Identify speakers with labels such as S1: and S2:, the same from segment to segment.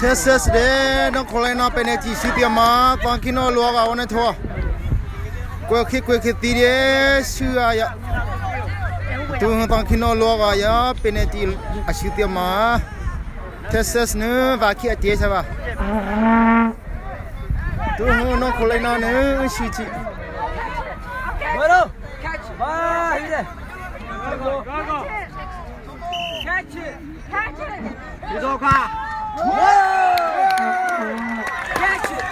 S1: Texas de no colena peneti sitiama pankino luaga one tho kwe ti de sua ya tu pankino luaga ya peneti asitiama Texas ne va ki atie sa ba tu no colena ne siti
S2: bueno catch va here go catch it go ka catch it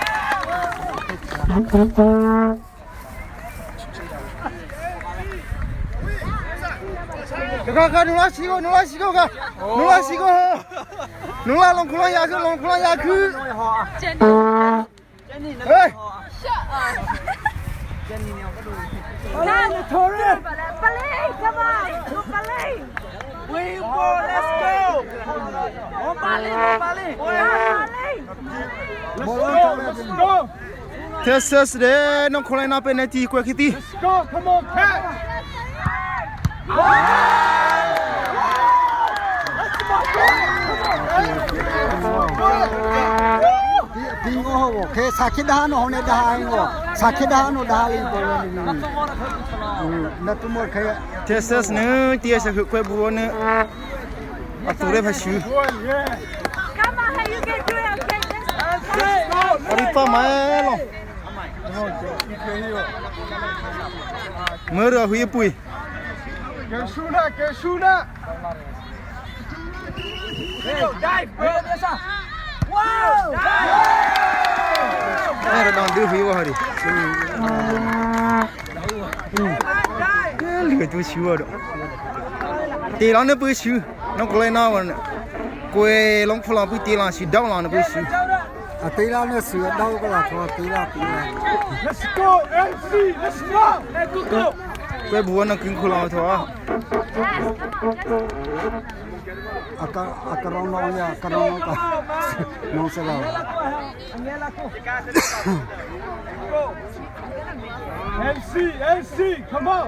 S1: Kakak nula sigo ka. Nula sigo. Nula long kulang ya ke.
S2: Jenny
S1: Hey.
S2: Jenny เนี่ยก็ดู
S3: Come on.
S2: We go let's go Bali let's go
S1: Texas de no colena peneti kwe kiti.
S2: go come on cat
S4: ဒီငေါဘောခဲစာခိဒါနိုနဲ့ဒါဟိုင်ကိုစာခိဒါနိုဒါလီပေါ်နေနတ်မောခဲ
S1: Texas ne tia sa kwe bu ne ature phashu
S3: Come on, hey, you can do it. Okay,
S1: aripa mai lo mơ hui pui
S2: Get shoot up dive bro wow
S1: era don du hui wa hari lừa chú xíu rồi tì lăng nó bơi xíu nó có lên nào mà quê lăng phù lăng bơi tì lăng xíu đau lăng nó bơi xíu
S4: အသေးလားနဲ့ဆူတော့ကလာတော့သေးလား
S2: let's go MC let's go
S1: quê bùa nó cứng phù lăng thôi
S4: အကောင်နောင်ရကနောင်ကနောင်စလာ
S2: MC come on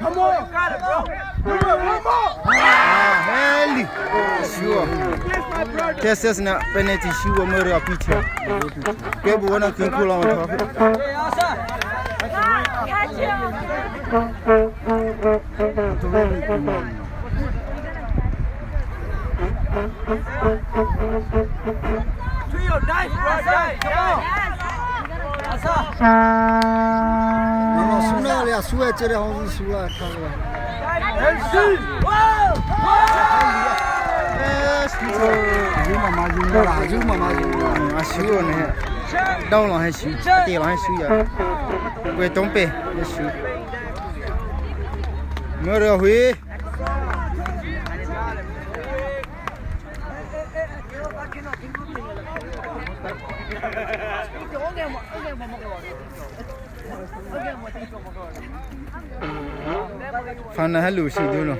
S2: come on got it bro one more
S1: heli xíu Texas na penalty xíu mơ ra pitch quê bùa nó cứng phù lăng thôi
S3: catch you.
S2: Trio dive bro dive come on Asa
S4: နော်ဆူနာလေဆူရဲ့ကျတဲ့ဟောင်းဆူရထားတယ်
S2: MC wow
S4: ယူမမယူလာယူမမယူလာ
S1: à xíu này đau lăng hay xíu tì lăng hay xíu ya quê tông pe xíu mơ ra hui Fana halu si dono.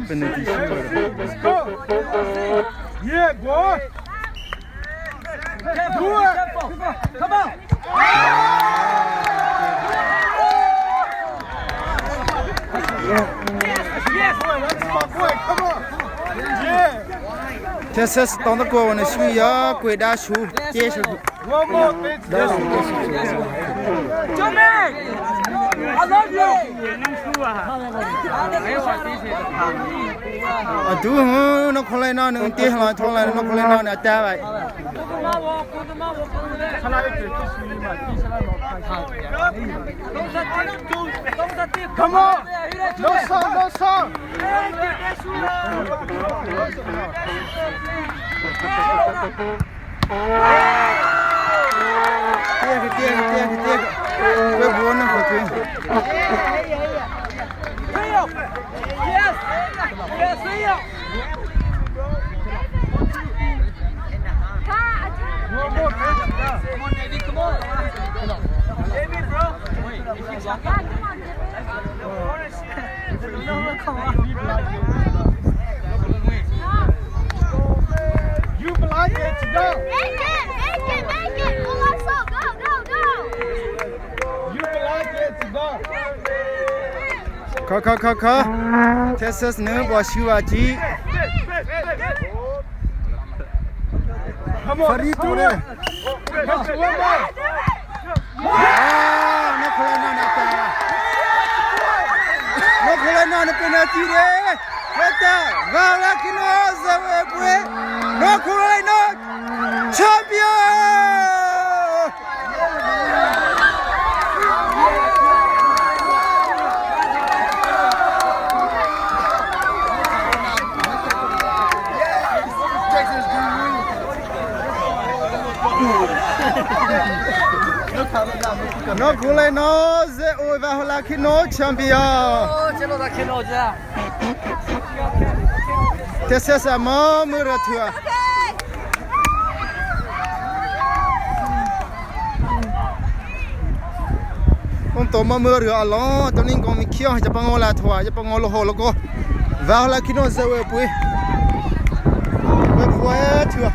S1: Penalty si
S2: let's go yeah boy do it come on yes boy that's my boy come on yeah
S1: Texas tong da ko na si ya kwe da shu tie shu.
S2: one more let's Johnny I love you
S1: Adu no kholai na ne tie hla thong la no kholai na na ta bai.
S2: Come on no song
S1: Tie kwe bu na ko kwe.
S2: yes Rio one more come on David come on David bro you like it go
S3: Make it. Go.
S2: you like it go
S1: ขอเทสซัสเนื้อบอชิวาจี
S4: ฟรีตูเด้
S1: นักคนนั้นนะตานักคนนั้นเป็นอาจีเร่เฮต้าวาลาคิโนเซเวปุเอนักคนนั้นแชมเปี้ยนนักคนนั้นเซโอวาลาคิโนแชมเปี้ยเทสซามามือระทัวผมตัวมามือเรืออ๋อตอนนี้ก็มีเขี้ยวจะปังโอลาทัวจะปังโอโลโหแล้วก็วาลาคิโนเซเวปุยเวปุยทัว